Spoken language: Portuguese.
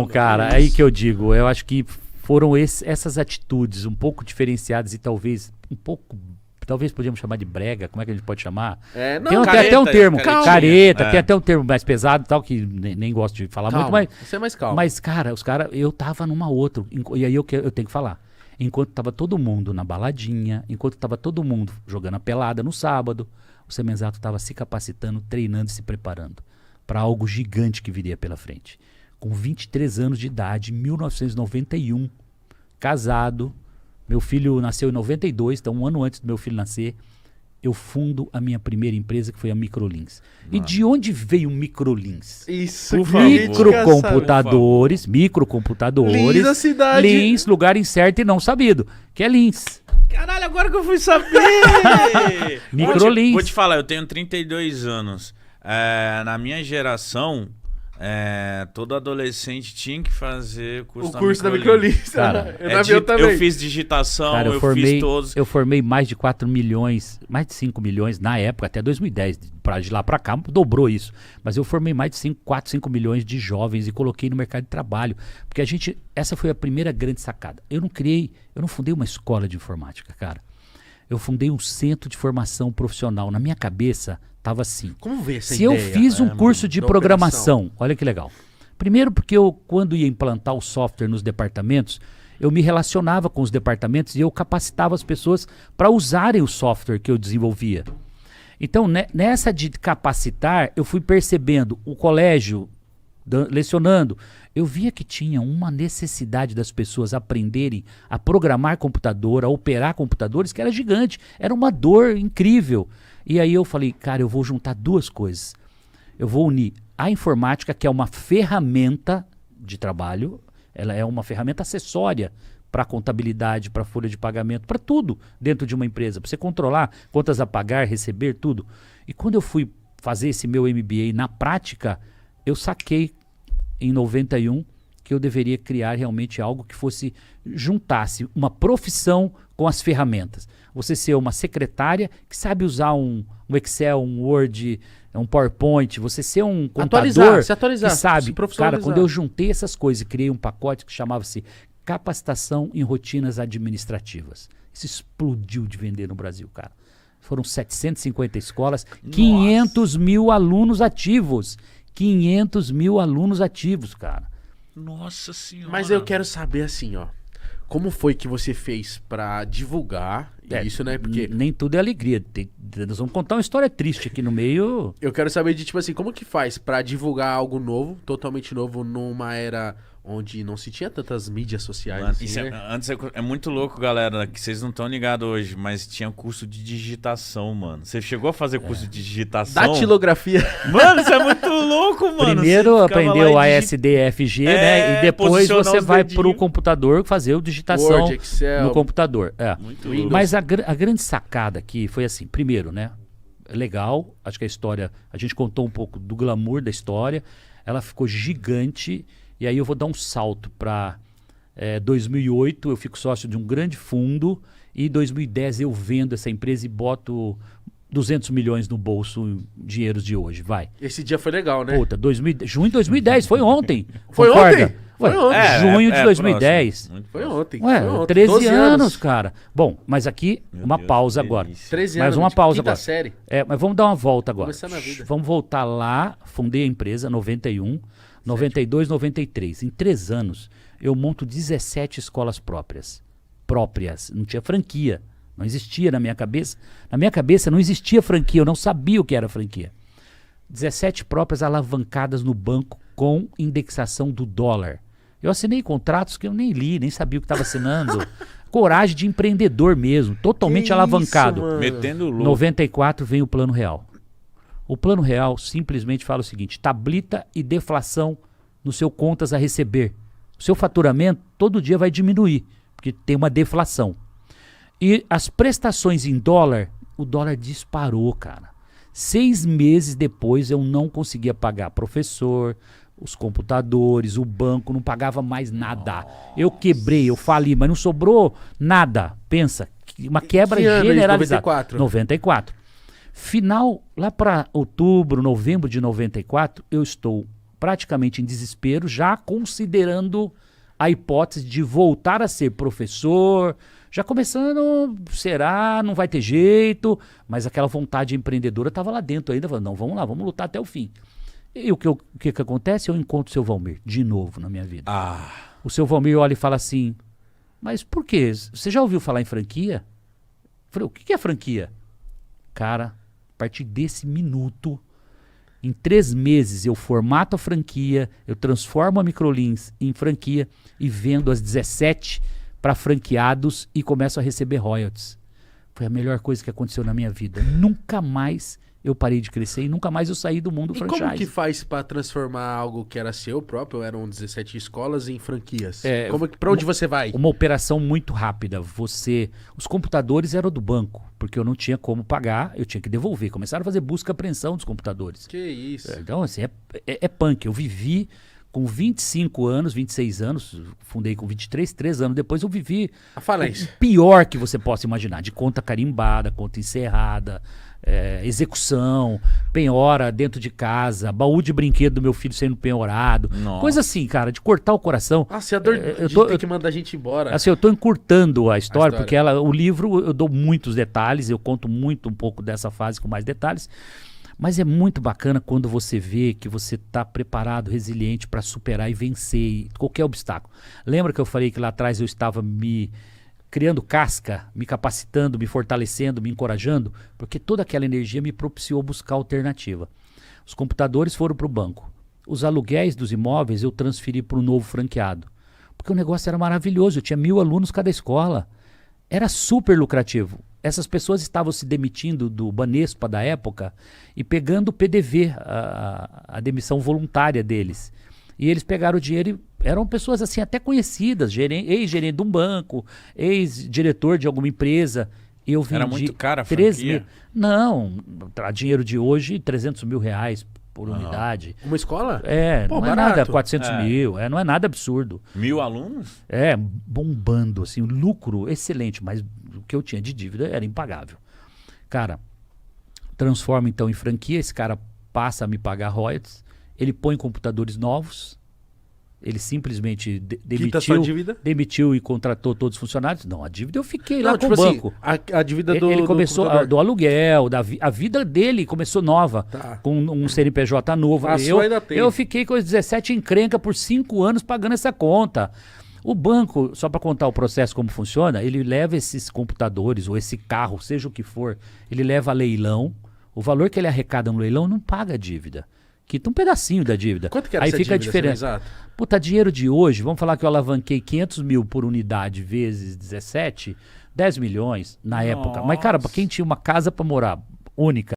Bom, cara, aí que eu digo, eu acho que foram essas atitudes um pouco diferenciadas e talvez talvez podíamos chamar de brega, como é que a gente pode chamar? Não, Tem careta, até um termo, careta, é. tem até um termo mais pesado e tal, que nem gosto de falar muito, mas... Você é mais calmo. Mas, cara, eu tava numa outra, e aí eu tenho que falar. Enquanto tava todo mundo na baladinha, enquanto tava todo mundo jogando a pelada no sábado, o Semenzato tava se capacitando, treinando e se preparando para algo gigante que viria pela frente. Com 23 anos de idade, 1991, casado, meu filho nasceu em 92, então um ano antes do meu filho nascer, eu fundo a minha primeira empresa, que foi a Microlins. E de onde veio o Microlins? Isso, microcomputadores, Lins da cidade. Lins, lugar incerto e não sabido, que é Lins. Caralho, agora que eu fui saber! Microlins. Vou te falar, eu tenho 32 anos. Na minha geração, todo adolescente tinha que fazer o curso da Microlins. Cara, eu fiz digitação, cara, eu fiz todos. Eu formei mais de 4 milhões, mais de 5 milhões na época, até 2010. De lá pra cá, dobrou isso. Mas eu formei mais de 4, 5 milhões de jovens e coloquei no mercado de trabalho. Porque essa foi a primeira grande sacada. Eu não fundei uma escola de informática, cara. Eu fundei um centro de formação profissional. Na minha cabeça, tava assim. Como veio essa Se ideia? eu fiz um curso de programação, olha que legal. Primeiro porque quando ia implantar o software nos departamentos, eu me relacionava com os departamentos e eu capacitava as pessoas para usarem o software que eu desenvolvia. Então, nessa de capacitar, eu fui percebendo o colégio lecionando, eu via que tinha uma necessidade das pessoas aprenderem a programar computador, a operar computadores, que era gigante, era uma dor incrível. E aí eu falei, cara, eu vou juntar duas coisas. Eu vou unir a informática, que é uma ferramenta de trabalho, ela é uma ferramenta acessória para contabilidade, para folha de pagamento, para tudo dentro de uma empresa, para você controlar contas a pagar, receber, tudo. E quando eu fui fazer esse meu MBA na prática, eu saquei em 91 que eu deveria criar realmente algo que juntasse uma profissão com as ferramentas. Você ser uma secretária que sabe usar um Excel, um Word, um PowerPoint, você ser um contador se atualizar, que sabe. se profissionalizar. Cara, quando eu juntei essas coisas e criei um pacote que chamava-se Capacitação em Rotinas Administrativas. Isso explodiu de vender no Brasil, cara. Foram 750 escolas, 500 mil alunos ativos. 500 mil alunos ativos, cara. Nossa senhora. Mas eu quero saber assim, ó. Como foi que você fez pra divulgar isso, né? Porque nem tudo é alegria. Nós vamos contar uma história triste aqui no meio. Eu quero saber de, tipo assim, como que faz pra divulgar algo novo, totalmente novo, numa era onde não se tinha tantas mídias sociais. Mano, assim, isso né? antes é muito louco, galera, que vocês não estão ligados hoje, mas tinha curso de digitação, mano. Você chegou a fazer curso de digitação? Datilografia. Mano, isso é muito louco, mano. Primeiro Você ficava aprendeu lá a e ASDFG, né? E depois posicionar você os vai dedinhos. pro computador fazer a digitação Word, Excel. no computador. Muito louco. Mas a grande sacada aqui foi assim, primeiro, né? Legal, acho que a história, a gente contou um pouco do glamour da história, ela ficou gigante, e aí eu vou dar um salto para 2008, eu fico sócio de um grande fundo, e em 2010 eu vendo essa empresa e boto 200 milhões no bolso, dinheiros de hoje, vai. Esse dia foi legal, né? Puta, junho de 2010, foi ontem. Foi Concorda? ontem? Ué, Foi ontem. junho de 2010. próximo, muito Foi próximo. ontem. Ué, foi ontem. 13 12 anos, cara. Bom, mas aqui, Meu uma Deus, pausa que agora. delícia. 13 Mais anos. uma tipo, pausa quinta agora. série. Mas vamos dar uma volta agora. Começando a vida. Vamos voltar lá, fundei a empresa, 91, 92, 93. Em 3 anos, eu monto 17 escolas próprias. Não tinha franquia. Não existia na minha cabeça. Na minha cabeça não existia franquia, eu não sabia o que era franquia. 17 próprias alavancadas no banco com indexação do dólar. Eu assinei contratos que eu nem li, nem sabia o que estava assinando. Coragem de empreendedor mesmo, totalmente Que alavancado. isso, mano? Metendo louco. 94 vem o Plano Real. O Plano Real simplesmente fala o seguinte: tablita e deflação no seu contas a receber. O seu faturamento todo dia vai diminuir, porque tem uma deflação. E as prestações em dólar, o dólar disparou, cara. 6 meses depois eu não conseguia pagar professor, os computadores, o banco, não pagava mais nada. Eu quebrei, eu fali, mas não sobrou nada. Pensa, uma quebra Que ano isso? generalizada. 94? 94. Final, lá para outubro, novembro de 94, eu estou praticamente em desespero, já considerando a hipótese de voltar a ser professor, já começando, será, não vai ter jeito, mas aquela vontade empreendedora estava lá dentro ainda, falando, não, vamos lá, vamos lutar até o fim. E o que acontece? Eu encontro o seu Valmir, de novo na minha vida. O seu Valmir olha e fala assim, mas por quê? Você já ouviu falar em franquia? Eu falei, o que é franquia? Cara, a partir desse minuto, em 3 meses eu formato a franquia, eu transformo a Microlins em franquia e vendo as 17 para franqueados e começo a receber royalties. Foi a melhor coisa que aconteceu na minha vida. Nunca mais eu parei de crescer e nunca mais eu saí do mundo E franchise. como que faz pra transformar algo que era seu próprio, eram 17 escolas, em franquias? Pra onde você vai? Uma operação muito rápida. Os computadores eram do banco, porque eu não tinha como pagar, eu tinha que devolver. Começaram a fazer busca e apreensão dos computadores. Que isso? Então, assim, é punk. Eu vivi com 25 anos, 26 anos, fundei com 23, 3 anos depois eu vivi A falência. o pior que você possa imaginar, de conta carimbada, conta encerrada, execução, penhora dentro de casa, baú de brinquedo do meu filho sendo penhorado, Nossa. coisa assim, cara, de cortar o coração. Nossa, e a dor de ter que mandar a gente embora. Assim, eu tô encurtando a história, história. porque o livro eu dou muitos detalhes, eu conto um pouco dessa fase com mais detalhes, mas é muito bacana quando você vê que você está preparado, resiliente para superar e vencer qualquer obstáculo. Lembra que eu falei que lá atrás eu estava me criando casca, me capacitando, me fortalecendo, me encorajando? Porque toda aquela energia me propiciou buscar alternativa. Os computadores foram para o banco. Os aluguéis dos imóveis eu transferi para o novo franqueado. Porque o negócio era maravilhoso, eu tinha 1.000 alunos cada escola. Era super lucrativo. Essas pessoas estavam se demitindo do Banespa da época e pegando o PDV, a demissão voluntária deles. E eles pegaram o dinheiro e eram pessoas assim até conhecidas, ex-gerente de um banco, ex-diretor de alguma empresa. Eu vendi Era muito cara a 3 franquia? mil. Não, a dinheiro de hoje, R$300 mil por unidade. Uma escola? Não é barato. nada, 400 mil, não é nada absurdo. 1.000 alunos? Bombando, assim, o lucro excelente, mas o que eu tinha de dívida era impagável. Cara, transforma então em franquia, esse cara passa a me pagar royalties, ele põe computadores novos, ele simplesmente Quita sua dívida? demitiu e contratou todos os funcionários. Não, a dívida eu fiquei lá Não, com tipo o assim, banco. a dívida do Ele começou computador. do aluguel, a vida dele começou nova, Tá. com um CNPJ novo. A sua ainda tem. Eu fiquei com os 17 encrenca por 5 anos pagando essa conta. O banco, só para contar o processo como funciona, ele leva esses computadores ou esse carro, seja o que for, ele leva a leilão. O valor que ele arrecada no leilão não paga a dívida. Quita um pedacinho da dívida. Quanto que era Aí essa fica a dívida, diferença. exato? Puta, dinheiro de hoje, vamos falar que eu alavanquei 500 mil por unidade vezes 17, 10 milhões na época. Mas, cara, para quem tinha uma casa para morar única,